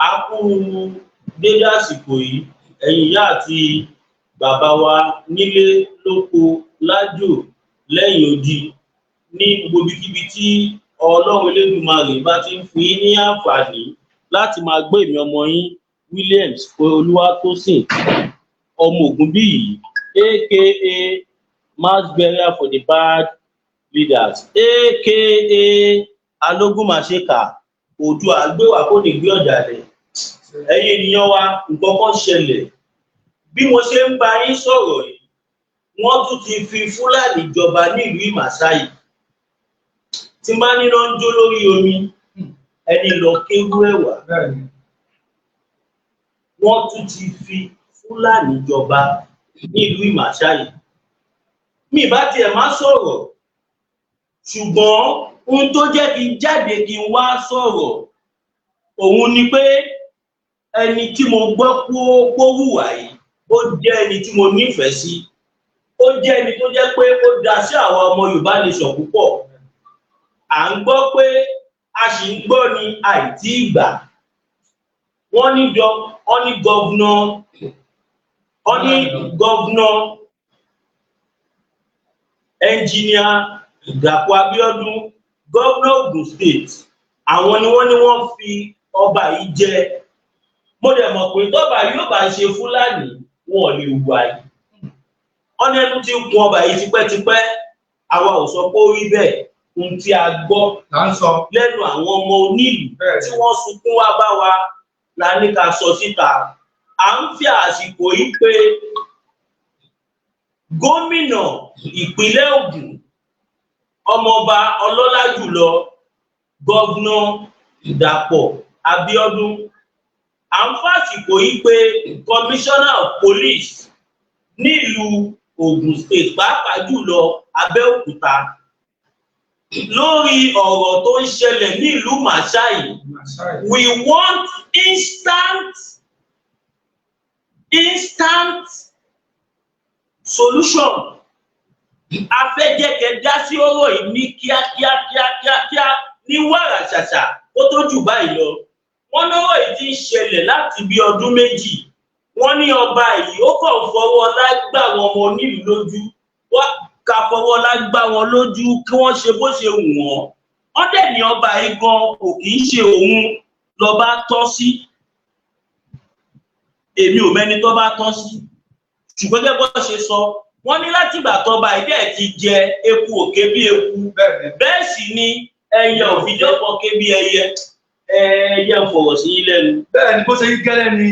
A kú dédé àsìkò yìí, ẹ̀yin ìyá àti bàbá wa nílé lóko lájò lẹ́yìn odi ní gbogbo ibikíbi tí Ọlọ́run Elédùmarè bá ti ń fún yín ní àǹfààní láti máa gbọ́ èmi ọmọ yín Williams Olúwatósìn ọmọ Ògúnbíyì aka mass burial for the bad leaders aka alógúnmáṣèkà Oòduà àgbéwà kò ní gbé ọ̀dàlẹ̀. Ẹ̀yin ènìyàn wa, nǹkan kan ṣẹlẹ̀. Bí mo ṣe ń bá yín sọ̀rọ̀ yìí, wọ́n tún ti fi Fúlàní jọba nílùú Ìmàsáyì. Tí máa níná ń jó lórí omi, ẹni lọ kéwú ẹ̀wà. Wọ́n tún ti fi Fúlàní jọba nílùú Ìmàsáyì. Mi bá tiẹ̀ má sọ̀rọ̀, ṣùgbọ́n ohun tó jẹ́ kí n jáde kí n wá sọ̀rọ̀ òun ni pé ẹni tí mo gbọ́ kó hùwà yìí ó jẹ́ ẹni tí mo nífẹ̀ẹ́ sí. Ó jẹ́ ẹni tó jẹ́ pé ó dá sí àwọn ọmọ Yorùbá nation púpọ̀. À ń gbọ́ pé a sì ń gbọ́ ní àìtí ìgbà. Wọ́n ní gọ́vnà ẹnjìníà Dàpọ̀ Abíọ́dún, gọ́vnà Ògùn State, àwọn ni wọ́n fi ọba yìí jẹ. Mo dẹ̀ mọ̀ pé tọ́ba yóò bá ṣe Fúlàní wọn ò lè hùwà yìí. Wọ́n ní ẹnu tí ń kun ọba yìí tipẹ́tipẹ́, àwa ò sọ pé ó rí bẹ́ẹ̀. Ohun tí a gbọ́ lẹ́nu àwọn ọmọ onílù tí wọ́n sunkún wá bá wa la ní ká sọ síta. À ń fi àsìkò yìí pé gómìnà ìpínlẹ̀ Ògùn, ọmọọba ọlọ́lá jùlọ gọ́vnà Dàpọ̀ Abíọ́dún. À ń fàsìkò yìí pé commissioner of police nílùú Ògùn State, pàápàá jùlọ Abẹ́òkúta, lórí ọ̀rọ̀ tó ń ṣẹlẹ̀ nílùú Màsáyì. We want instant solution. A fẹ́ jẹ́ kẹ́ dá sí ọ̀rọ̀ yìí ní kíákíá ní wàrà ṣàṣà kó tó jù báyìí lọ. Wọ́n lọ́rọ̀ yìí ti ń ṣẹlẹ̀ láti bí ọdún méjì. Wọ́n ní ọba yìí ó kàn fọwọ́ lágbà wọn ọmọ onílùú lójú. Wọ́n ká fọwọ́ lágbà wọn lójú kí wọ́n ṣe bó ṣe wù wọ́n. Wọ́n dẹ̀ ní ọba yìí gan kò kì í ṣe òun lọ́ba tọ́ sí. Èmi ò mẹ́ni tó bá tọ́ sí. Ṣùgbọ́n gẹ́gẹ́ bó ṣe sọ, wọ́n ní láti ìgbà tọ́ba ìdẹ́ ti jẹ eku òkè bí eku. Bẹ́ẹ̀ sì ni ẹyẹ òfìjọ́ kan ké bí ẹyẹ. Ẹyẹ ń fọ̀rọ̀ sí yín lẹ́nu. Bẹ́ẹ̀ ni bó ṣe gẹ́lẹ́ ni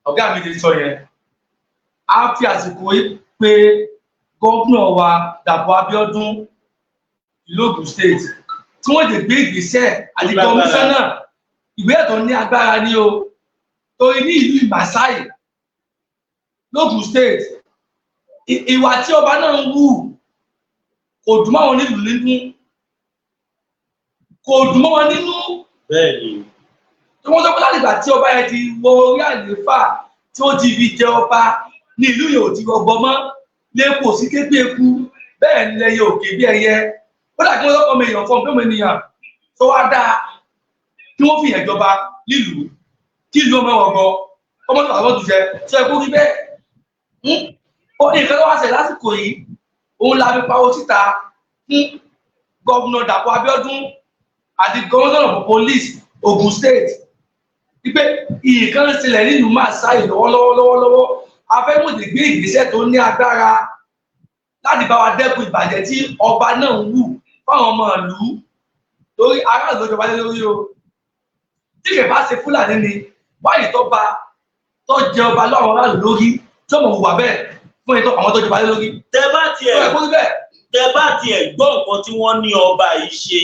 ọ̀gá mi ti sọ yẹn. A fi àsìkò yìí pé gómìnà wa Dàpọ̀ Abíọ́dún ìlú Ògùn State tí wọ́n lè gbé ìgbésẹ̀ àti kọmíṣánná ìwé ẹ̀tọ́ ní agbára ní o. Torí ní ìlú Ìmàsáyì l'Ògùn State, ìwà tí ọba náà ń wù kò dùn mọ́ wọn nílùú nínú. Kò dùn mọ́ wọn nínú. Bẹ́ẹ̀ni. Tí wọ́n sọ pé láti ìgbà tí ọba yẹn ti wọ orí àlééfà tí ó ti fi jẹ ọba ní ìlú yẹn ò ti rọgbọ mọ́, lẹ́kọ̀ọ́ sí kété eku, bẹ́ẹ̀ ni ẹyẹ òkè bí ẹyẹ. Ó dà kí wọ́n lọ́kọ́ mi èèyàn fún ọmọ ènìyàn tó wá dáa kí wọ́n fìyàn jọba nílùú kí ìlú ọmọ ọgbọ ọmọ tó àwọn òtúnṣe tó ẹkú rí bẹ́ẹ̀. Ó ní ìfẹ́ lọ́wọ́ àṣẹ lásìkò yìí, òun la fi pawó síta fún gọ́vnà Dàpọ̀ Abíọ́dún àti commissioner of police Ògùn State. Wípé ìkan ń ṣẹlẹ̀ nílùú Màsáyì lọ́wọ́lọ́wọ́. A fẹ́ mú ìgbé ìgbésẹ̀ tó ní agbára láti bá wa dẹ́kun ìbàjẹ́ tí ọba náà ń wù fáwọn ọmọ ìlú. Torí aráàlú ìjọba lé lórí o. Tí kò bá ṣe Fúlàní ni wáyé tó jẹ ọba lọ́wọ́ aráàlú lórí tí ọmọ òwúwà bẹ́ẹ̀ fún ètò àwọn tó jọba lé lórí. Tẹ bá tiẹ̀ gbọ́ nǹkan tí wọ́n ní ọba yìí ṣe,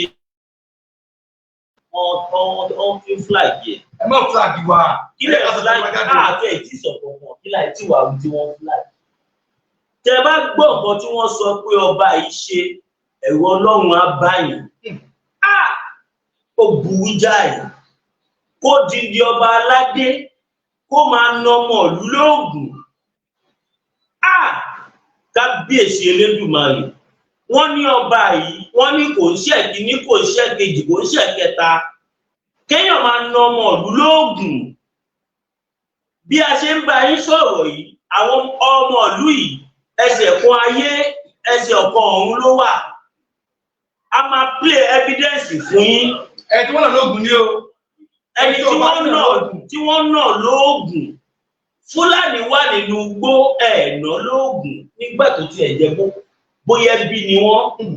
wọ́n fi flag yẹ. Ẹ má flag wa. Kí lè flag káàkiri ẹ̀ tí sọ̀kọ̀ mọ̀ kí láì tí wàá tí wọ́n flag. Tẹ bá gbọ́ nǹkan tí wọ́n sọ pé ọba yìí ṣe, ẹ̀rù Ọlọ́run á bá yín. Ó burú jáì. Kó di ọba aládé kó máa ná ọmọ ìlú lóògùn. Kábíyèsí Elédùmarè. Wọ́n ní ọba yìí, wọ́n ní kò ń ṣe kíní, kò ń ṣe kejì, kò ń ṣe kẹta. kéèyàn máa na ọmọ ìlú lóògùn. Bí a ṣe ń bá yín sọ̀rọ̀ yìí, àwọn ọmọ ìlú yìí ẹsẹ̀ kan ayé ẹsẹ̀ ọ̀kan ọ̀run ló wà. A máa play evidence fún yín. Ẹni tí wọ́n nà lóògùn ni o. Ẹni tí wọ́n nà lóògùn. Fúlàní wà nínú igbó ẹ̀ẹ̀nà lóògùn nígbà tó ti ẹ̀jẹ̀ bóyá bí ni wọ́n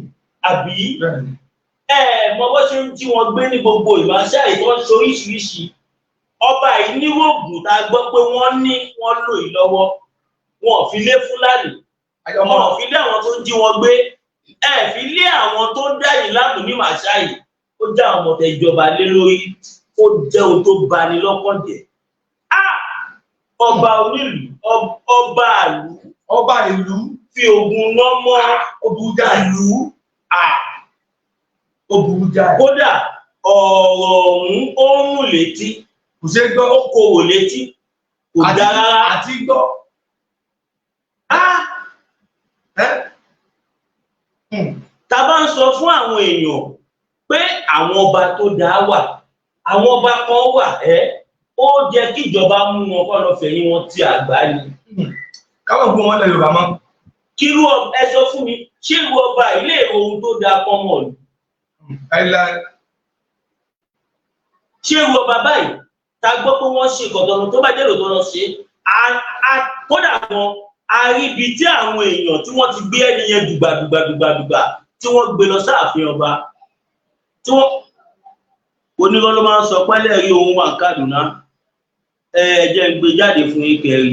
àbí mọ bó ṣe ń jí wọn gbé ní gbogbo ìmáṣá ìwọ́n ṣe oríṣiríṣi. Ọba yìí ní oògùn tá a gbọ́ pé wọ́n lò yìí lọ́wọ́. Wọn ò fi lé Fúlàní. Wọn ò fi lé àwọn tó ń jí wọn gbé. Ẹ fi lé àwọn tó ń dá yìí láàmú ní màṣá yìí. Ó já àwọn ọmọ tẹ ìjọba lé lórí. Ó jẹ́ ohun tó bani lọ́kàn jẹ́. Ọba onílù, ọba ìlú fi ogun lọ́mọ òbúdà ìlú. Òbúdà. Kódà ọ̀rọ̀ ọ̀hún ó ń rùn létí. Kò ṣe gbọ́. Ó korò létí. Kò dára àti gbọ́. Ta bá ń sọ fún àwọn èèyàn pé àwọn ọba tó dáa wà, àwọn ọba kan wà ó jẹ́ kí ìjọba mú wọn kọ́ lọ fẹ̀yìn wọn ti àgbá ni. Káwọn gbọ́ wọn lẹ Yorùbá mọ́. Kírú ẹ sọ fún mi, ṣé irú ọba ilé ohun tó dáa kọ́ mọ̀ ni? Ṣé irú ọba báyìí ta gbọ́ pé wọ́n ṣe ìkọ̀tọ̀nù tó bá jẹ́ lòtọ́ lọ ṣe kódà wọn a rí ibi tí àwọn èèyàn tí wọ́n ti gbé ẹni yẹn dùgbàdùgbà tí wọ́n gbé lọ sáàfin ọba tí wọ́n onírọ́ ló máa ń sọ pẹ́lẹ́ rí ohun wà Kaduna. Jẹ́ ń gbé jáde fún ìkẹrì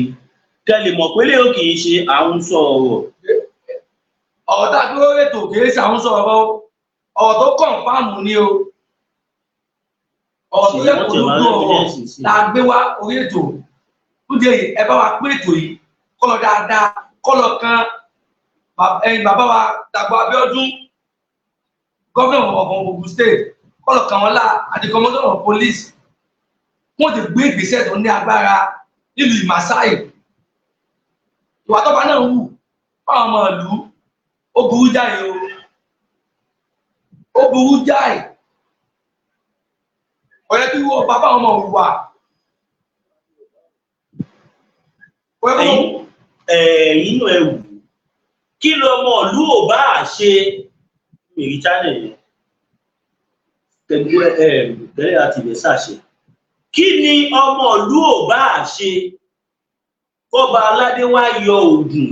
kẹ́lẹ̀ mọ̀ pé lè ó kìí ṣe àwọn sọ̀rọ̀. Ọ̀tá tó rètò kìí ṣe àwọn sọ̀rọ̀ ọ̀rọ̀ tó kọ̀ǹfàmù ni o. Ọ̀rọ̀ tó yẹ kó lójú ọ̀rọ̀ la gbé wá orí ètò. Lóde yìí ẹ bá wa pé ètò yìí kọ́ lọ dáadáa kọ́ lọ kan bàbá wa Dàpọ̀ Abíọ́dún gómìnà ọ̀gbọ̀n Ògùn state kọ́ lọ kàn wọ́n lá àti commander of police. Wọ́n ti gbé ìgbésẹ̀ tó ní agbára nílùú Ìmàsáyì. Ìwà tọ́ba náà wù fáwọn ọmọ ìlú ó burú jáì o. Ó burú jáì. Ọ̀yẹ́ tí wọ́n bàbá ọmọ òwúwà. Inú ẹ̀wù kí lọmọ ìlú ò bá ṣe èyí channel yẹn tẹ́lẹ̀ àti ìbẹ̀ ṣàṣe. Kí ni ọmọ ìlú ò bá ṣe kọ́ba aládé wá yọ ògùn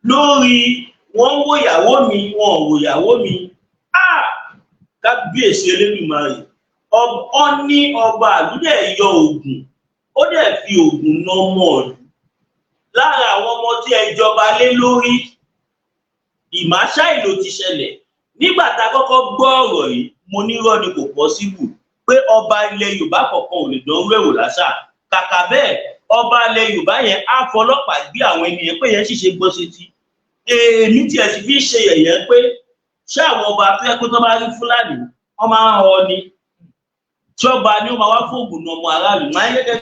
lórí wọ́n wò ìyàwó mi wọ́n wò ìyàwó mi. Kábíyèsí Elédùmarè ọ ní ọba àlúdẹ̀ yọ ògùn ó dẹ̀ fi ògùn ná mọ́ ọ̀lú. Lára àwọn ọmọ tí ẹ jọba lé lórí Ìmáṣáì ló ti ṣẹlẹ̀. Nígbà tá a kọ́kọ́ gbọ́ ọ̀rọ̀ yìí mo nírọ́ ni kò pọ́síbù pé ọba ilẹ̀ Yorùbá kọ̀ọ̀kan ò lè dánwó ẹ̀wò láṣà. Kàkà bẹ́ẹ̀ ọba ilẹ̀ Yorùbá yẹn á fọlọ́pàá gbé àwọn ènìyàn pé yẹn sì ṣe gbọ́ sétí. Èmi tiẹ̀ sì fi ṣe yẹ̀yẹ́ pé ṣé àwọn ọba tó yẹ pé tó bá rí Fúlàní wọ́n máa ń họ ni tí ọba ni ó máa wá fóògùn náà ọmọ aráàlú máa ń gẹ́gẹ́.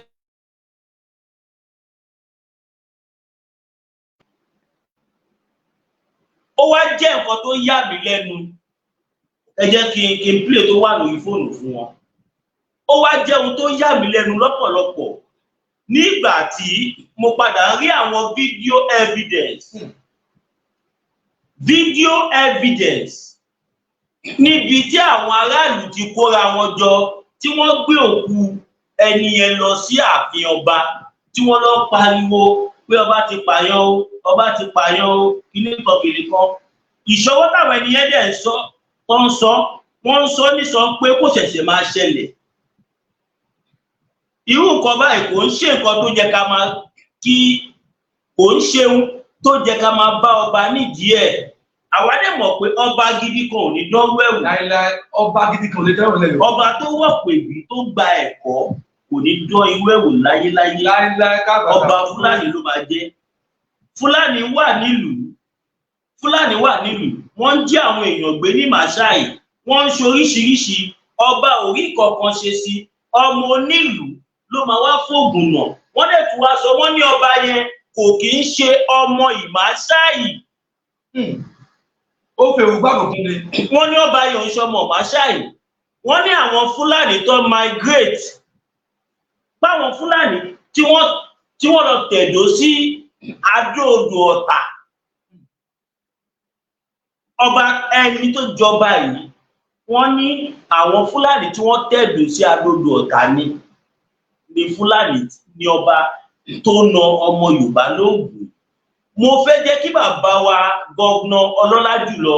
Ó wá jẹ́ nǹkan tó yà mí lẹ́nu. Ẹ jẹ́ kí n play tó wà lórí fóònù fún wọn. Ó wá jẹ́ ohun tó yà mí lẹ́nu lọ́pọ̀lọpọ̀ nígbà tí mo padà rí àwọn video evidence níbi tí àwọn aráàlú ti kóra wọn jọ tí wọ́n gbé òkú ẹni yẹn lọ sí ààfin ọba tí wọ́n lọ pariwo pé ọba ti pààyàn o ọba ti pààyàn o kíní kan. Ìṣọwọ́ táwọn ẹni yẹn dẹ̀ ń sọ wọ́n ń sọ nísọ pé kò ṣẹ̀ṣẹ̀ máa ṣẹlẹ̀. Irú nǹkan báyìí kò ń ṣe nǹkan tó jẹ́ ká máa kò ń ṣeun tó jẹ́ ká máa bá ọba nídìí ẹ̀. Àwa dẹ̀ mọ̀ pé ọba gidi kan ò ní dánwó ẹ̀wù. Láíláí ọba gidi kan ò lè dánwó ẹ̀wù. Ọba tó wọ̀ pèbí tó gba ẹ̀kọ́ kò ní dán irú ẹ̀wù láyéláyé. Láíláí kábàtà. Ọba Fúlàní ló máa jẹ́. Fúlàní wà nílùú. Wọ́n ń jí àwọn èèyàn gbé ní Màṣáì. Wọ́n ń ṣe oríṣiríṣi. Ọba ò rí kankan ṣe sí. Ọmọ onílùú ló máa wá fóògùn náà. Wọ́n dẹ̀ tún wá sọ wọ́n ní ọba yẹn kò kì í ṣe ọmọ Ìmáṣáì. Ó fẹ́ òun gbàgbọ́ fún mi. Wọ́n ní ọba yẹn ń ṣọmọ Ìmáṣáì. wọ́n ní àwọn Fúlàní tó migrate báwọn Fúlàní tí wọ́n lọ tẹ̀dó sí Adó-Odò Ọ̀tà ọba ẹni tó jọba yìí wọ́n ní àwọn Fúlàní tí wọ́n tẹ̀dó sí Adó-Odò Ọ̀tà ni Fúlàní ní ọba tó na ọmọ Yorùbá lóògùn. Mo fẹ́ jẹ́ kí bàbá wa gọ́vnà ọlọ́lá jùlọ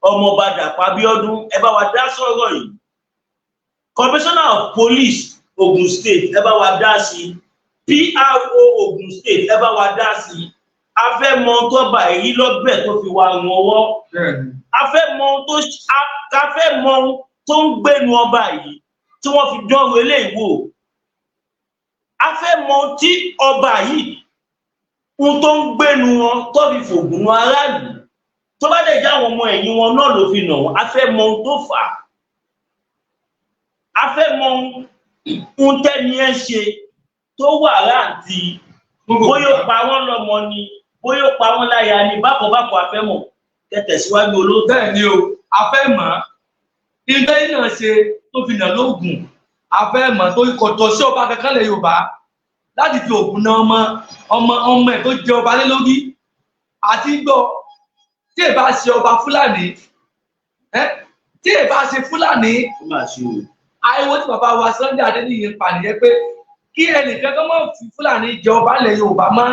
ọmọọba Dàpọ̀ Abíọ́dún ẹ bá wa dá sọ̀rọ̀ yìí. Commissioner of Police Ogun State ẹ bá wa dá sí. PRO Ogun State ẹ bá wa dá sí. A fẹ́ mọ tó bá èyí lọ́gbẹ̀ tó fi wà ràn ọwọ́. A fẹ́ mọ tó ń gbénu ọba yìí tí wọ́n fi dánwò eléyìí wò. A fẹ́ mọ tí ọba yìí ohun tó ń gbénu wọn tó fi fògùn aráàlú tó bá dẹ̀ jẹ́ àwọn ọmọ ẹ̀yìn wọn náà ló fi nà wọ́n. A fẹ́ mọ ohun tó fà á. A fẹ́ mọ ohun tẹ́ni ẹ ṣe tó wà láǹtí bóyá ó pa wọ́n lọ́mọ ni bóyá ó pa wọ́n láya ni bákọ̀bákọ̀ a fẹ́ mọ̀ kẹtẹ̀síwájú olóòtú. Bẹ́ẹ̀ ni o a fẹ́ mọ̀ ilé náà ṣe tó fi nà lóògùn a fẹ́ mọ̀ tó kọ̀tọ̀ sí ọba kankan lẹ̀ Yorùbá láti fi ògùn náà ọmọ ẹ̀ tó jẹ ọba lé lórí àti gbọ́ tí ẹ bá ṣe ọba Fúlàní tí ẹ bá ṣe Fúlàní ariwo tí bàbá wa Sunday Adéníyì ń pa nìyẹn pé kí ẹnìkan kan máa fi Fúlàní jẹ ọba lẹ̀ Yorùbá mọ́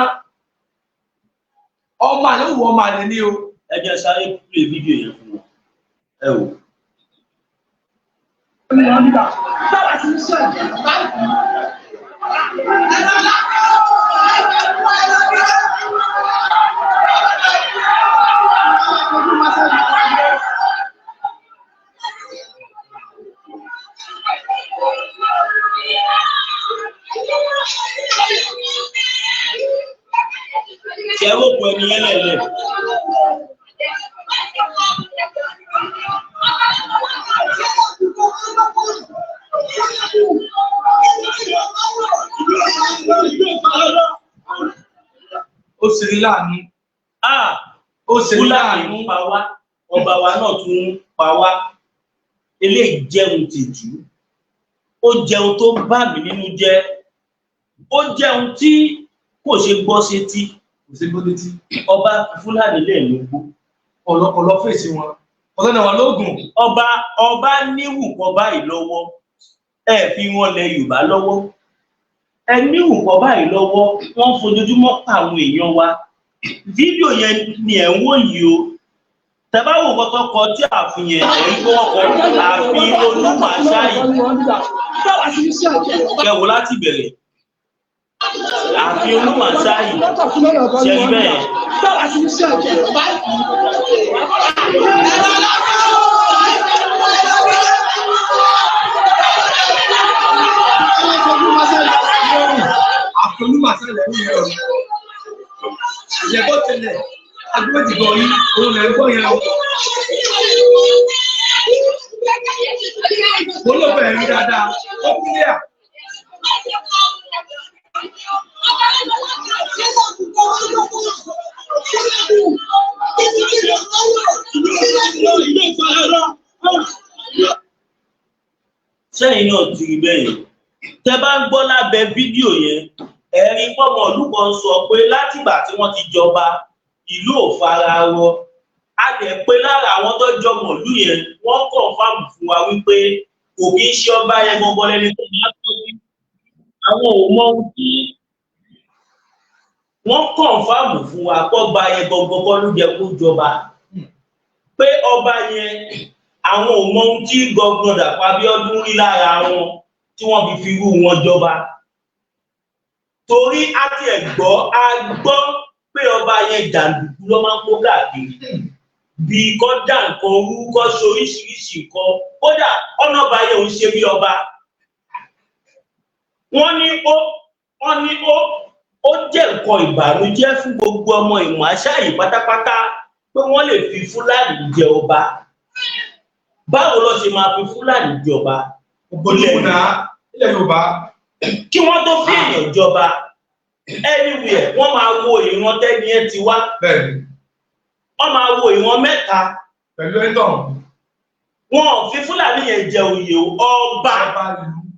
ọmọ àlè wù ọmọ àlè ní o. Ẹ jẹ́ sáré play fídíò yẹn fún wọn ẹ wò. Ṣé ẹ wọ́pọ̀ ẹni yẹn lẹ̀lẹ̀? Ó sì rí láàánú. Ó sì rí láàánú. Fúlàní ń pa wá, ọba wa náà tún ń pa wá. Eléyìí jẹun tìjú. Ó jẹun tó bà mí nínú jẹ́. Ó jẹun tí kò ṣe gbọ́ sétí. Kò sí gbọ́ létí. Ọba Fúlàní lè ló gbó. Ọ̀lọ́ fèsì wọn. Ọ̀lọ́ náà wà lóògùn. Ọba níwù kọ báyìí lọ́wọ́. Ẹ fi wọn lẹ Yorùbá lọ́wọ́. Ẹ níwù kọ báyìí lọ́wọ́. Wọ́n fojoojúmọ́ pa àwọn èèyàn wa. Fídíò yẹn ni ẹ̀ ń wò yìí o. Tẹ́bá wò kọ́kọ́ kọ tí àfihàn ẹ̀rí kó wọ́n kọ àfihàn Olúmàṣáyì. Kẹwò láti bẹ̀rẹ̀. Àfihàn Olúmàṣáyì. Ṣé rí bẹ́ẹ̀? Olúmàṣáyì lẹ́yìn ẹ̀rọ. Ìyẹ̀bọ̀ tẹ̀lẹ̀ agbóhùndìbọ̀ yìí òun lẹ̀ ń gbọ́ yẹn o. Mo ló bẹ̀rẹ̀ rí dáadáa, ó kílíà. Sẹ́yìn náà ti rí bẹ́ẹ̀. Tẹ́ bá ń gbọ́ lábẹ́ fídíò yẹn, ẹ̀rí pọ́mọ ìlú kan sọ pé látìgbà tí wọ́n ti jọba ìlú ò fara rọ. A dẹ̀ pé lára àwọn tó jọmọ ìlú yẹn wọ́n kọ̀ǹfàmù fún wa wípé kò kí ń ṣe ọba yẹn gbọgbọ lẹni tó máa tọ́jú. Àwọn ò mọ ohun tí wọ́n kọ̀ǹfàmù fún wa kọ́ba yẹn gbọgbọ kọ́ ló jẹ kó jọba. Pé ọba yẹn àwọn ò mọ ohun tí gọ́vnà Dàpọ̀ Abíọ́dún rí lára wọn tí wọ́n fi irú wọn jọba. Torí a ti ẹ̀ gbọ́ pé ọba yẹn jàǹdùkú ló máa ń kó káàkiri. Bí kọ́ dà nǹkan rú kọ́ ṣe oríṣiríṣi nǹkan. Kódà ọ̀nà ọba yẹn ò ń ṣe bí ọba. Wọ́n ní ó jẹ́ nǹkan ìbànújẹ́ fún gbogbo ọmọ Ìmọ̀-Àṣáyì pátápátá pé wọ́n lè fi Fúlàní jẹ ọba. Báwo ló ṣe máa fi Fúlàní jẹ ọba? Ilẹ̀ Yorùbá. Kí wọ́n tó fi èèyàn jọba anywhere wọ́n máa wo ìran tẹ́ni ẹ ti wá. Bẹ́ẹ̀ni. Wọ́n máa wo ìran mẹ́ta. Pẹ̀lú ẹ̀tọ́. wọn fi Fúlàní yẹn jẹ oyè ọba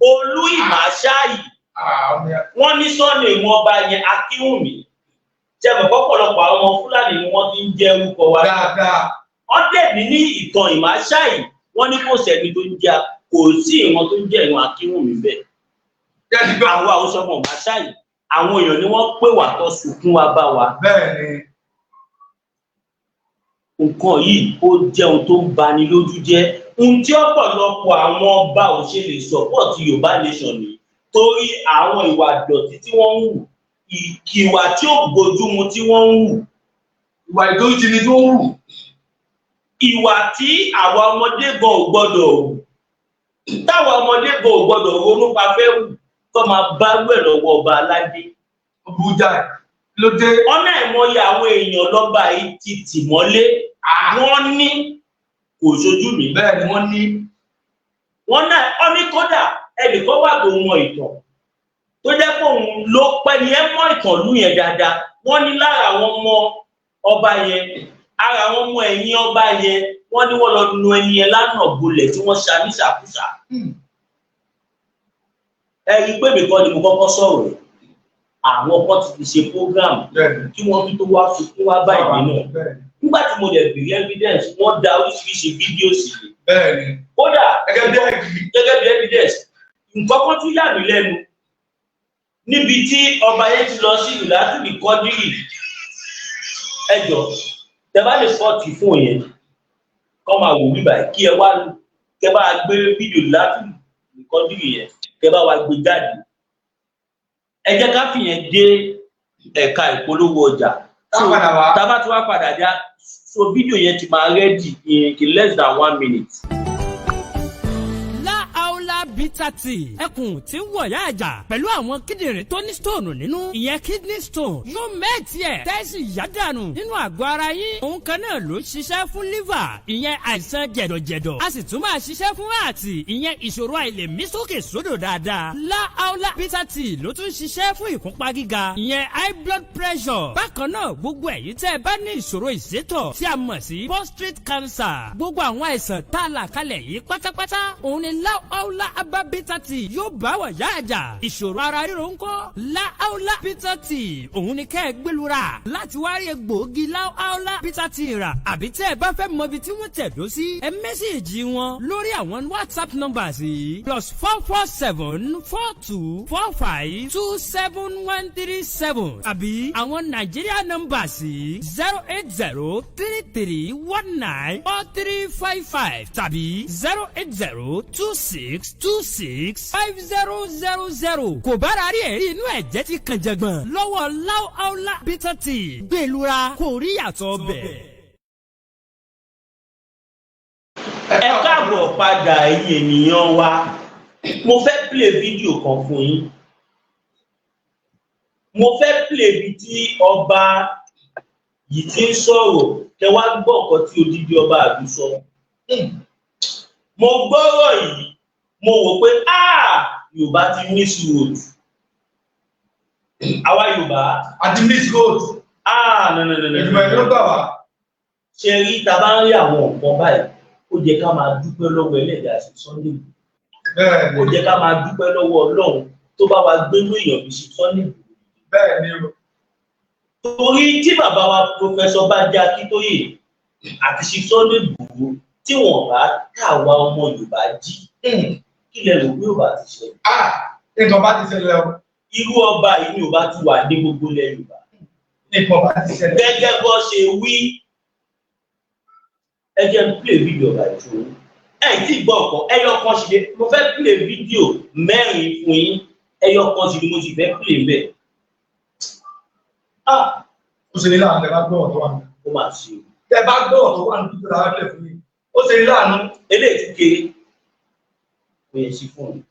Olú Ìmáṣáyì. Wọ́n ní sọ́ọ̀nì ìwọ̀n ọba yẹn Akínwùmí. Jẹ́mọ̀ pọ̀pọ̀lọpọ̀ àwọn ọmọ Fúlàní ni wọ́n ti ń jẹ́ orúkọ wa. Wọ́n dẹ̀bi ní ìtàn Ìmáṣáyì, wọ́n ní kò sẹ́ni tó ń jẹ́ kò sí ìwọ̀n tó ń jẹ́ ìwọ̀n Akínwùmí bẹ́ẹ̀. Àwọn Haúsá ọmọ Ìmáṣáyì, àwọn èèyàn ni wọ́n pè wá tó sunkún wa bá wa. Nǹkan yìí ó jẹ́ ohun tó ń bani lójú jẹ́. Ohun tí ọ̀pọ̀lọpọ̀ àwọn ọba ò ṣe lè support Yorùbá nation ni torí àwọn ìwà ìdọ̀tí tí wọ́n ń wù, ìwà tí ò bójúmu tí wọ́n ń wù, ìwà ìdójútì ni tó ń wù, ìwà tí àwa ọmọdé gan ò gbọ́dọ̀ wù, táwa ọmọdé gan ò gbọ́dọ̀ ronú pa fẹ́ wù tó máa bá wẹ̀ lọ́wọ́ ọba aládé. Abuja ló dé. Ọ̀nà ìmọ̀ye àwọn èèyàn lọ́ba yìí ti tì mọ́lé. Wọ́n ní kò ṣojú mi. Bẹ́ẹ̀ ni wọ́n ní. Wọ́n náà ọ ní kódà ẹnìkan wà tó mọ ìtàn tó jẹ́ pé òun ló pẹ́ ni ẹ mọ̀ ìtàn lú yẹn dáadáa. Wọ́n ní lára àwọn ọmọ ọba yẹn, ara àwọn ọmọ ẹ̀yìn ọba yẹn, wọ́n ní wọ́n lọ nu ẹni yẹn lánàá gbolẹ̀ tí wọ́n ṣa ní ṣàkúṣà. Ẹ rí i pé mi kọ́ ni mo kọ́kọ́ sọ̀rọ̀ rẹ̀. Àwọn kan ti fi ṣe program kí wọ́n fi tó wá sunkún wá bá ìwé náà. Nígbà tí mo dẹ̀ bèrè evidence, wọ́n da oríṣiríṣi fídíò sí i. Bẹ́ẹ̀ni. Kódà gẹ́gẹ́ bí evidence, nǹkan kan tún yà mí lẹ́nu. Níbi tí ọba yẹn ti lọ sí ìlú láti lè kọ́dírì. Ẹ jọ, tẹ bá lè fọ́ọ̀tì fún yẹn, kọ́ máa wò wíbà kí ẹ wá kẹ bá gbé fídíò láti lè kọ́dírì yẹn, kẹ bá wá gbé jáde. Ẹ jẹ́ ká fìyẹn dé ẹ̀ka ìpolówó ọjà. Tábà tí wàá padà dá, so fídíò yẹn ti máa rẹ́dì in less than 1 minute. Bitter tea ẹkùn tí ń wọ̀yá àjà pẹ̀lú àwọn kíndìnrín tó ní stone nínú ìyẹn kidney stone yóò mẹ́ẹ̀tì ẹ̀ tẹ́sí yádànù nínú àgọ́ ara yín òun kan náà ló ṣiṣẹ́ fún liver ìyẹn àìsàn jẹ̀dọ̀jẹ̀dọ̀ a sì tún máa ṣiṣẹ́ fún ààtì ìyẹn ìṣòro àìlèmí sókè sódò dáadáa láàólà bitter tea ló tún ṣiṣẹ́ fún ìkúnpá gíga ìyẹn high blood pressure bákan náà gbogbo ẹ̀yin tẹ́ ẹ bá ní ìṣòro ìsétọ̀ tí a mọ̀ sí prostate cancer gbogbo àwọn àìsàn tá a là kalẹ̀ yìí pátápátá òun ni láàólà Aba bitter tea yóò bá wà yá àjà ìṣòro ara ríro ńkọ́ láàólà bitter tea òun ni kẹ́ ẹ gbẹlura láti wá rí egbòogi láàólà bitter tea rà àbí tẹ́ ẹ bá fẹ́ mọ ibi tí wọ́n tẹ̀dó sí ẹ mẹ́sẹ̀gì wọn lórí àwọn WhatsApp numbers yìí +44742452737 àbí àwọn Nigeria numbers yìí 08033194355 tàbí 08026265000 kò bára rí ẹ̀rí inú ẹ̀jẹ̀ ti kàn jẹ̀gbọ̀n lọ́wọ́ láàólà bitter tea gbẹ̀lura kò rí yàtọ̀ bẹ̀. Ẹ káàbọ̀ padà ẹ̀yin ènìyàn wa, mo fẹ́ play fídíò kan fún yín. Mo fẹ́ play bí tí ọba yìí ti ń sọ̀rọ̀ kẹ wá gbọ́ nǹkan tí odidi ọba àbí sọ. Mo gbọ́rọ̀ yìí, mo wò pé Yorùbá ti miss road. Àwa Yorùbá a ti miss road. No. Ìgbìmọ̀ ìlú gbà wá. Ṣé rí ta bá ń rí àwọn nǹkan báyìí, ó jẹ́ ká máa dúpẹ́ lọ́wọ́ Ẹlẹ́dàá sí Sunday. Ó jẹ́ ká máa dúpẹ́ lọ́wọ́ Ọlọ́run tó bá wa gbé ló èèyàn bí sí Sunday. Bẹ́ẹ̀ ni o. Torí tí bàbá wa Professor Banji Akíntóyè àti sí Sunday Igboho tí wọ́n bá káwa ọmọ Yorùbá jí, kí lẹ rò pé ó bá ti ṣẹlẹ̀? Nǹkan bá ti ṣẹlẹ̀ o. Irú ọba yìí ni ò bá ti wà ní gbogbo ilẹ̀ Yorùbá. Nǹkan bá ti ṣẹlẹ̀. Gẹ́gẹ́ bó ṣe wí, ẹ jẹ́ n play fídíò ọba ìṣòro. Ẹ tí gbọ́ ọ̀kan, ẹyọ kan ṣe mo fẹ́ play fídíò 4 fún yín, ẹyọ kan ṣe ni mo sì fẹ́ play bẹ́ẹ̀. Ó ṣe ní láàánú ẹ bá gbọ́ ọ̀tọ̀ wà ní. Ó máa ṣe. Ẹ bá gbọ́ ọ̀tọ̀ wà ní títí lára lẹ̀ fún yín. Ó ṣe ní láàánú. Eléyìí ti kéré. Ó yẹ sí fún mi.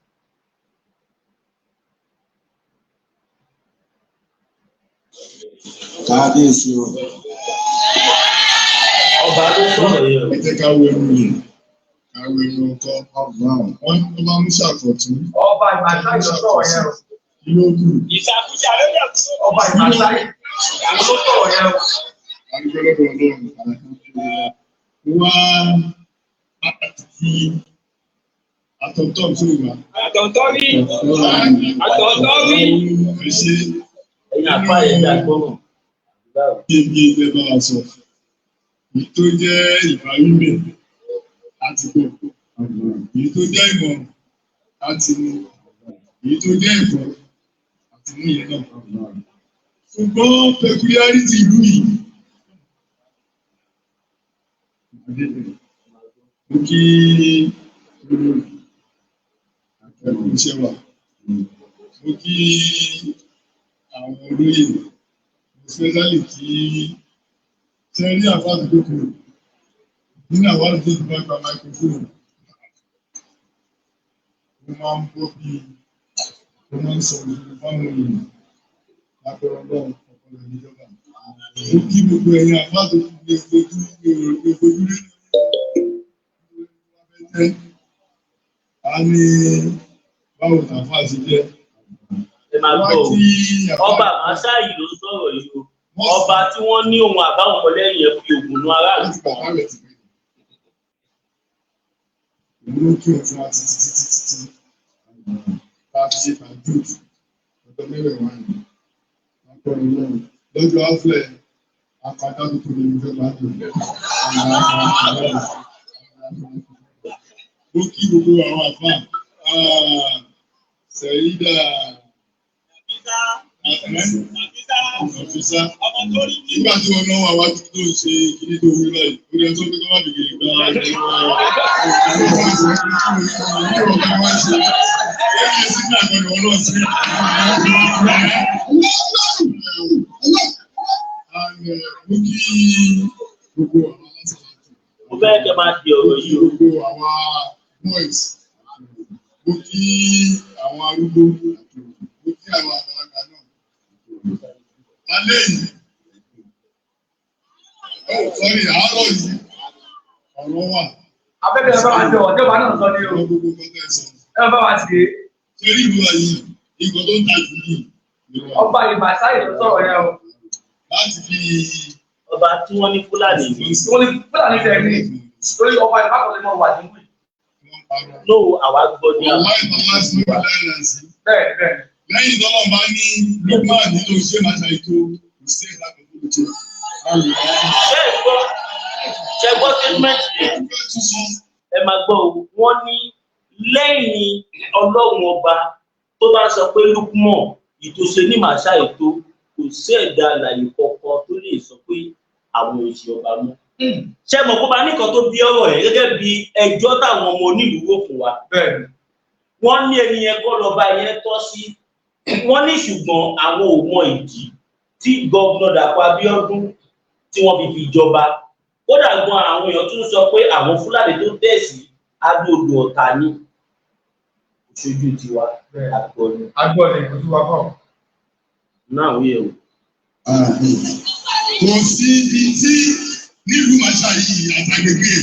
Kábíyèsí o. Ọba ló sọ̀rọ̀ yẹn o. Ẹ jẹ́ ká wo ẹnu yìí. Ká wo ẹnu ọkọ Brown. Wọ́n máa ń ṣàkọ̀tún. Ọba Ìmáṣáyì ló sọ̀rọ̀ yẹn o. Kí ló kù? Ìṣàkóso àlejò fún Ọba Ìmáṣáyì ló sọ̀rọ̀ yẹn o. Adúgbò lọ́dọ̀ Ọlọ́run. àti àtọ̀tọ̀ tó wà. Àtọ̀tọ̀ rí. Àtọ̀tọ̀ rí. Ẹ ṣe ẹ̀yin àpá ẹ̀dá gbọ́ràn. bí ẹgbẹ́ bá wa sọ. Èyí tó jẹ́ ìbáwímẹ̀ láti gbọ́. Èyí tó jẹ́ ìmọ̀ láti mú. Èyí tó jẹ́ ẹ̀kọ́ àti mú yẹn náà. Ṣùgbọ́n peculiarity ìlú yìí. Mo kí iṣẹ́ wà. Mo kí àwọn olóyè, especially kí sẹ́rí àfáàdì tó kúrò nínú àwọn àdúgbò tó bá gba microphone. Mo máa ń gbọ́ bí mo máa ń sọ ìlú fáwọn èèyàn lápẹ̀rẹ̀ ọlọ́run ọ̀pọ̀lọpọ̀ ìjọba. Mo kí gbogbo ẹ̀yin àfáàdì tó lè fojú rí. A ní báwo tàfà sí jẹ́. Ẹ máa gbọ́ ọba àmáṣáyì ló sọ̀rọ̀ yìí o. Ọba tí wọ́n ní ohun àbáwọn ọmọlẹ́yìn ẹ̀ fi ògùn nu aráàlú. Ìlú kí o fún wa títí. Láti ṣe pàdé ọ̀dọ́ mẹ́rẹ̀ wá ní. Akọrin lọ́rùn. Lọ́jọ́ áfẹ́ àpàdá tó tóbi ní fẹ́ máa dùn. Ó kí gbogbo àwọn àfáà. Sẹ̀yídà Àfísá. Nígbà tí wọ́n náà wà wájú tó ń ṣe kìíní tó wí láì, ó rẹ̀ tó gbẹ́gbẹ́ máa bèèrè gbá Mo fẹ́ kẹ́ máa di ọ̀rọ̀ yìí o. Gbogbo àwọn boys. Mo kí àwọn arúgbó, mo kí àwọn àgbàlagbà náà. Alẹ́ yìí, sọ́rí àárọ̀ yìí, ọ̀rọ̀ wà. Abẹ́bẹ̀ ẹ bá wa jọ ọjọ́ba náà sọ ní o. Ọ̀rọ̀ gbogbo kọ́tẹ́ sọ. Ẹ bá wa ti dé. Torí ìlú ayé, nǹkan tó ń ta jù yìí. Ọba ìbàṣáyè ló sọ̀rọ̀ yẹn o. Láti fi Ọba tí wọ́n ní Fúlàní ní. Wọ́n ní Fúlàní tẹ̀ ní. Torí ọba ìbákọ̀lẹ́ náà wà nínú ì. No, àwa gbọ́ ní àwọn àwọn. ìtọ́lá sí ní ọ̀lẹ́rẹ̀ sí. Bẹ́ẹ̀ bẹ́ẹ̀. Lẹ́yìn tọ́lọ́ bá ní Lukman nínú iṣẹ́ màṣá ètò ìṣe ìdájọ́ tó ṣe. Ṣé gbọ́ statement yẹn? Ẹ máa gbọ́ o, wọ́n ní lẹ́yìn Ọlọ́run ọba tó bá sọ pé Lukman ìtòsí ní màṣá ètò kò sí ẹ̀dá àlàyé kankan tó lè sọ pé àwọn òṣì ọba mọ́. Ṣé mọ̀ kó bá nìkan tó bí ọ̀rọ̀ ẹ̀ gẹ́gẹ́ bí ẹjọ́ táwọn ọmọ onílùú wò fún wa. Bẹ́ẹ̀ni. Wọ́n ní ẹni yẹn kọ́ lọ́ba yẹn tọ́ sí. Wọ́n ní ṣùgbọ́n àwọn ò mọ ìdí tí gọ́vnà Dàpọ̀ Abíọ́dún tí wọ́n fi jọba. Kódà gan àwọn èèyàn tún sọ pé àwọn Fúlàní tó tẹ̀sí Adó-Odò Ọ̀tà ní ìṣojú tiwa àgbọ̀nì. Agbọ́ni ojú wa kọ̀. Náà wíyẹ̀ o. Kò sí ibi tí nílùú màṣá yìí àtàgbègbè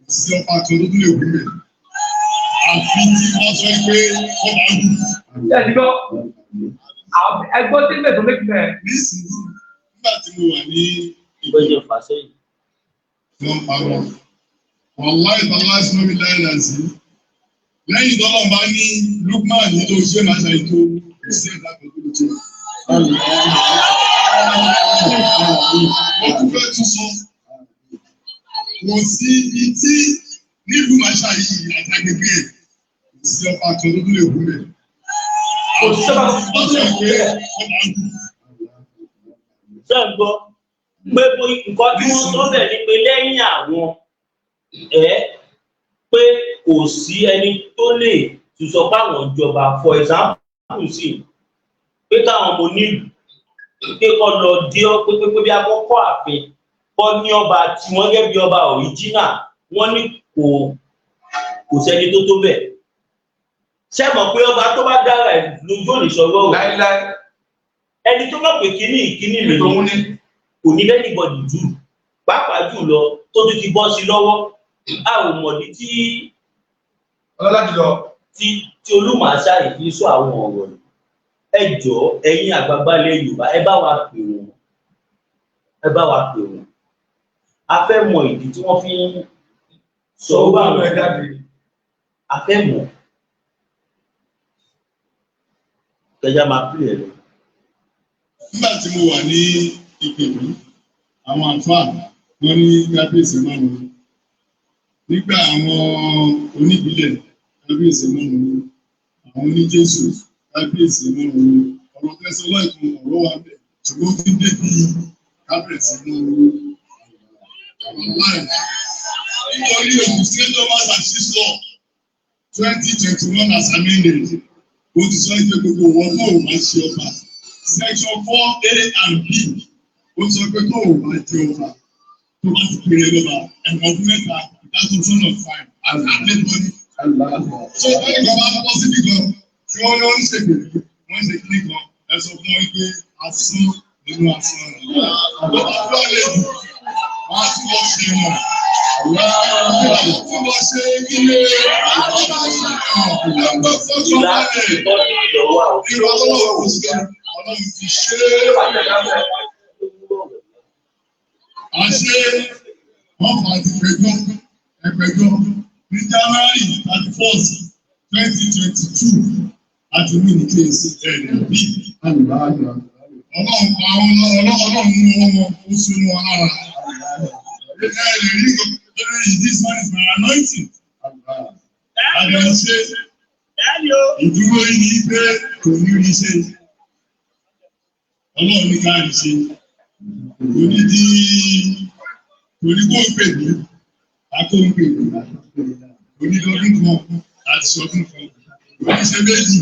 kò sí ọba kan tó tún lè wí rẹ̀. Àfi tí wọ́n sọ pé wọ́n máa ń dùn. Ẹ ti gbọ́. Ẹgbọ́n tí ń bẹ̀ tó méjì bẹ́ẹ̀. Nísìnyí, nígbà tí mo wà ní Ìgbẹ́jẹ̀ fàṣẹ́yìn. wọ́n parọ́. Wàláì tọ́lá sínú mi láìláì sí. Lẹ́yìn tọ́lọ́ bá ní Lukman nínú iṣẹ́ màṣá ètò ìṣe ìdájọ́ tó ṣe. Wọ́n tún fẹ́ tún sọ. Kò sí ibi tí nílùú màṣá yìí àtàgbègbè kò sí ọba kan tó tún lè wú rẹ̀. Kò sí ọba kan tó tún lè wú rẹ̀. Ṣé ń gbọ́ pé nǹkan tí wọ́n sọ bẹ̀ ni pé lẹ́yìn àwọn pé kò sí ẹni tó lè tún sọ pé àwọn ìjọba for example sí pé káwọn ọmọ onílùú pé kọ́ lọ dé ọ pé bí akọ́kọ́ ààfin kọ́ ní ọba tí wọ́n gẹ́gẹ́ bí ọba original wọ́n ní kò sẹ́ni tó bẹ̀. Ṣé mọ̀ pé ọba tó bá dára ẹ̀ lójú òní sọ̀rọ̀ o. Láíláí. Ẹni tó bá pè kíní mi lòun ní kò ní lẹ́yìn bọ̀dì jù pàápàá jù lọ tó tún ti bọ́ sí lọ́wọ́ a ò mọ̀dí tí Olúmàṣá ìfi sọ àwọn ọ̀rọ̀ yìí. Ẹ jọ̀ọ́ ẹ̀yin àgbààgbà ilẹ̀ Yorùbá ẹ bá wa pè wọ́n. A fẹ́ mọ ìdí tí wọ́n sọ wá àwọn ẹ̀dá bìí. afẹ́mọ̀ kẹjá máa pè é lọ. Nígbà tí mo wà ní Ìpèbí, àwọn àfáà wọn ní kábíyèsí márùn-ún. Nígbà àwọn oníbílẹ̀ kábíyèsí márùn-ún. Àwọn oníjésù kábíyèsí márùn-ún. Ọ̀rọ̀ tẹ́sán láìpẹ́ ọ̀rọ̀ wa bẹ̀ ṣùgbọ́n ó ti dé bí kábíyèsí márùn-ún. Nítorí Ogun State Lovers and Chiefs Law 2021 as amended, ó ti sọ pé gbogbo wọn náà ò máa ṣe ọba. Section 4A and B, ó sọ pé tó ò máa jẹ ọba. Tó bá ti pèrè lọ́ba, ẹ̀wọ̀n ọdún mẹ́ta, ìdájọ́ sọ́nà fine, and everybody. So wọ́n ní bàbá bọ́ síbi kan tí wọ́n ní wọ́n ń ṣègbèrè, wọ́n ń ṣe kíní kan, ẹ sọ fún wọn pé asán nínú asán rẹ̀. Bàbá fúlọ̀ lè dùn, wọ́n á tún lọ ṣe wọn. Tún lọ ṣe ilé ẹgbẹ́ fọ́jú láti bẹ́ẹ̀. tọ́jú ìdọ̀wọ́ àwọn Ìrọ̀lọ́wọ́ kò sí ọlọ́run ti ṣe é. Àṣé wọ́n fà á ti ẹgbẹ́jọ́ ní January 31st, 2022 láti mú ní kéèsì ẹ̀rẹ̀ bí ọlọ́run mú ọmọ ó sún wọn lára. This man is my anointing. Àdéhùn ṣe ìdúró yìí ní pé kò ní rí ṣe. Ọlọ́run ní ká rí ṣe. Onídìí torí kó ń pè mí, akóńpè mí. Onídọ́dún kan àti sọdún kan. Oníṣẹ́ méjì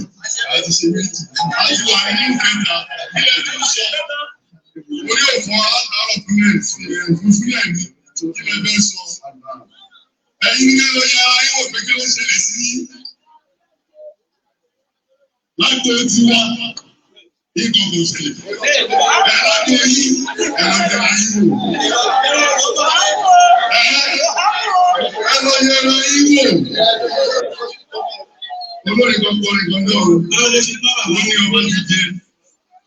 àti ṣe méjì. Àti wà ní ìkẹta ilé tó ń sọ. Orí òfin alátàárọ̀ fúnlẹ̀ ní ilé bẹ́ẹ̀ sọ. Ẹ̀yin ní ẹ̀rọ ya ayé pé kí ló ṣẹlẹ̀ sí lágbo tí wá nǹkan kò ṣẹlẹ̀. Lágbo yìí ẹ̀rọ jẹrẹ yìí wò. Ẹ̀rọ jẹrẹ yìí wò. Olórí kan kọrin kan náà o. Wọ́n ní ọba ti jẹ,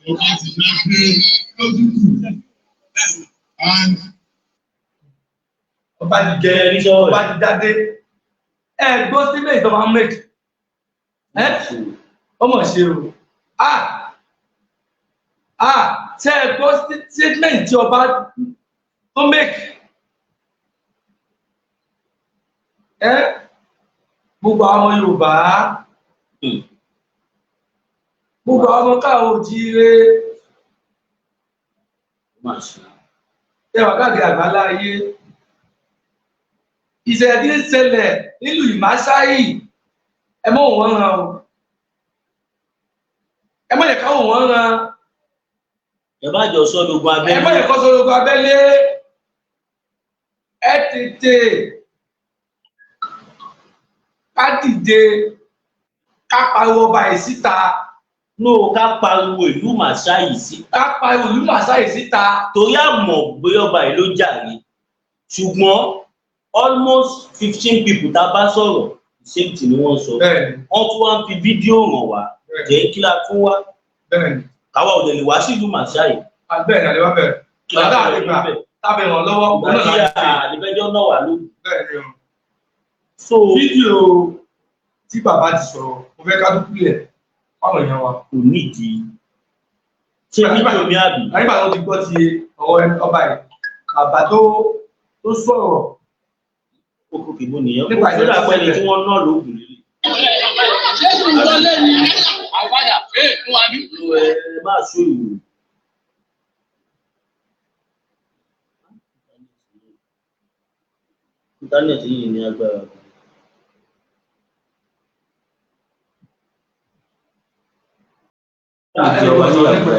ọba ti dá pé lọ́dún kù. Ọba ti jẹ ọba ti jáde. Ẹ gbọ́ sílé ìjọba méjì. Ọmọ ṣe o. Ṣé ẹ gbọ́ statement tí ọba tó méjì? Gbogbo àwọn Yorùbá, gbogbo àwọn káwọn òjíire, ẹ wà káàkiri àgbálá ayé. Ìṣẹ̀lẹ̀ tí ń ṣẹlẹ̀ nílùú Ìmásáyì, ẹ mọ̀ wọ́n ràn o. Ẹ mọ̀ yẹ káwọn wọ́n ràn. ẹ má jọ sọ́dọ̀gbọ́n abẹ́lé. Ẹ mọ̀ yẹ kọ́ sọ́dọ̀gbọ́n abẹ́lé. Ẹ tètè ká dìde ká pariwo ọba yìí síta. No, ká pariwo ìlú Ìmásáyì síta. Ká pariwo ìlú Ìmásáyì síta. Torí àmọ̀ bóyá ọba yìí ló jàre. Ṣùgbọ́n almost 15 people tá a bá sọ̀rọ̀ same thing ni wọ́n sọ. Wọ́n tún wá ń fi fídíò hàn wá. Jẹ́ kí la tún wá. Káwa ò dẹ̀ lè wá sí ìlú Ìmásáyì. Bẹ́ẹ̀ ni àdéhùn bẹ̀rẹ̀. Kí la tún wá níbẹ̀? Tábẹ̀ ràn lọ́wọ́. Àdìbẹ́jọ́ náà wà lóhùn. So fídíò tí bàbá ti sọ̀rọ̀ mo fẹ́ ká dúpẹ́ ẹ̀ fáwọn èèyàn wa. Kò nídìí. Ṣé fídíò mi àbí? Nígbà tó ti gbọ́ ti ọ̀rọ̀ ọba yìí, bàbá tó sọ̀rọ̀. Oko kìbó nìyẹn. Ó dà pẹ́ ni tí wọ́n ná lóògùn lélẹ̀. Ṣé kò ń lọ lẹ́nu àwàdà fún wa bí? Ẹ má sọ ìwò. Íńtánẹ̀tì yìí ní agbára. Ẹ lọ wá sí ọ̀pẹ.